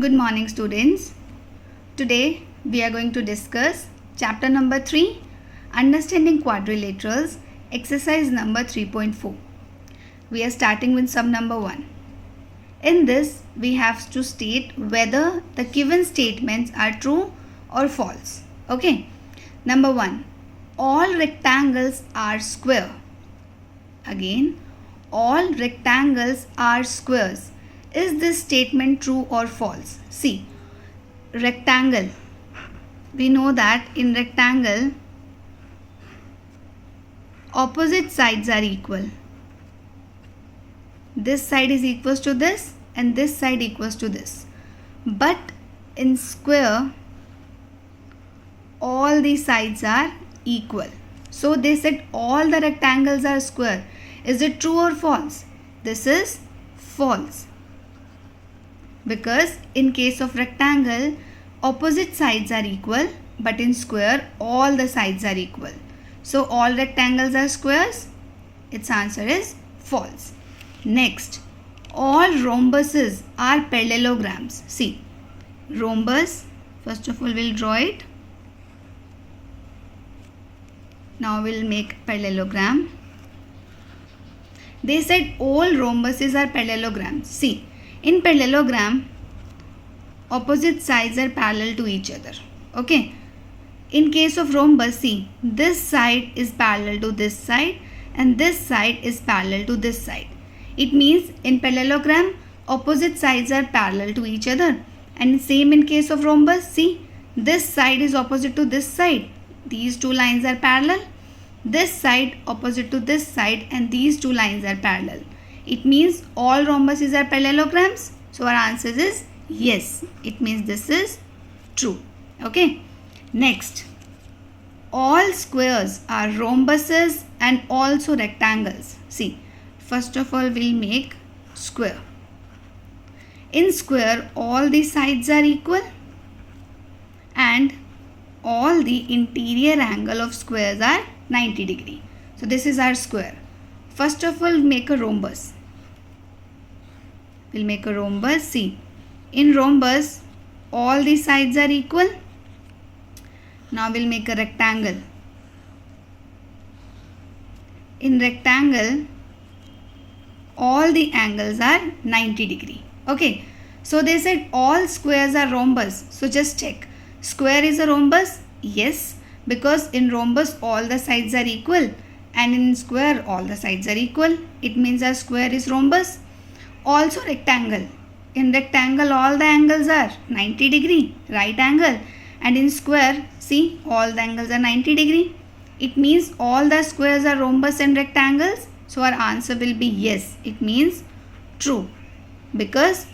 Good morning, students. Today we are going to discuss chapter number 3, Understanding Quadrilaterals, exercise number 3.4. We are starting with sum number 1. In this, we have to state whether the given statements are true or false. Okay. Number 1. All rectangles are square. Again, all rectangles are squares. Is this statement true or false? See, rectangle. We know that in rectangle, opposite sides are equal. This side is equals to this and this side equals to this. But in square, all the sides are equal. So they said all the rectangles are square. Is it true or false? This is false. Because in case of rectangle, opposite sides are equal, but in square, all the sides are equal. So all rectangles are squares. Its answer is false. Next, all rhombuses are parallelograms. See, rhombus, first of all we'll draw it. Now we'll make parallelogram. They said all rhombuses are parallelograms. See, in parallelogram, opposite sides are parallel to each other. Okay. In case of rhombus, see, this side is parallel to this side and this side is parallel to this side. It means in parallelogram, opposite sides are parallel to each other. And same in case of rhombus, see, this side is opposite to this side. These two lines are parallel. This side opposite to this side and these two lines are parallel. It means all rhombuses are parallelograms. So our answer is yes. It means this is true. Okay. Next, all squares are rhombuses and also rectangles. See, first of all we'll make square. In square, all the sides are equal and all the interior angle of squares are 90 degree. So this is our square. First of all, make a rhombus. We'll make a rhombus. See, in rhombus, all the sides are equal. Now we'll make a rectangle. In rectangle, all the angles are 90 degree. Okay. So they said all squares are rhombus. So just check. Square is a rhombus? Yes. Because in rhombus, all the sides are equal. And in square, all the sides are equal. It means our square is rhombus. Also rectangle. In rectangle, all the angles are 90 degree, right angle. And in square, see, all the angles are 90 degree. It means all the squares are rhombus and rectangles. So our answer will be yes. It means true. Because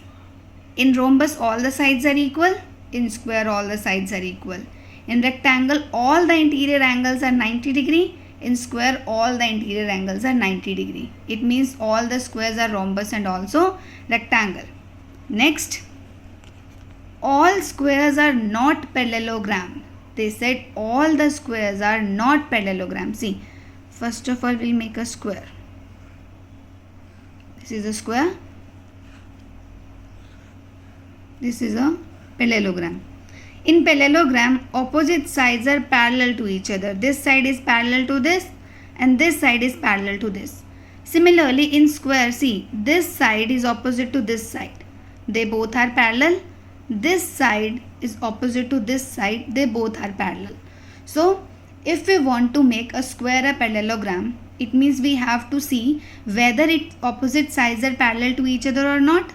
in rhombus, all the sides are equal. In square, all the sides are equal. In rectangle, all the interior angles are 90 degree. In square, all the interior angles are 90 degree. It means all the squares are rhombus and also rectangle. Next, all squares are not parallelogram. They said all the squares are not parallelogram. See, first of all, we'll make a square. This is a square. This is a parallelogram. In parallelogram, opposite sides are parallel to each other. This side is parallel to this and this side is parallel to this. Similarly, in square, see, this side is opposite to this side. They both are parallel. This side is opposite to this side. They both are parallel. So, if we want to make a square a parallelogram, it means we have to see whether its opposite sides are parallel to each other or not.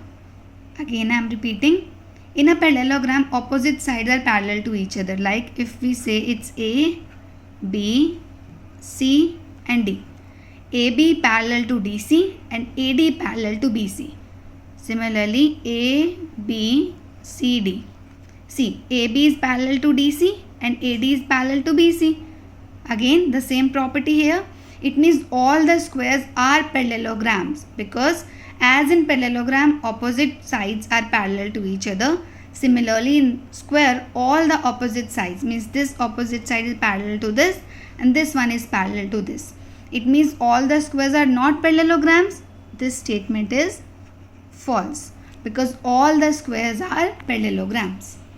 Again, I am repeating. In a parallelogram, opposite sides are parallel to each other. Like if we say it's A, B, C and D. AB parallel to DC and AD parallel to BC. Similarly, A, B, C, D. See, AB is parallel to DC and AD is parallel to BC. Again, the same property here. It means all the squares are parallelograms because as in parallelogram, opposite sides are parallel to each other. Similarly, in square, all the opposite sides means this opposite side is parallel to this and this one is parallel to this. It means all the squares are not parallelograms. This statement is false. because all the squares are parallelograms.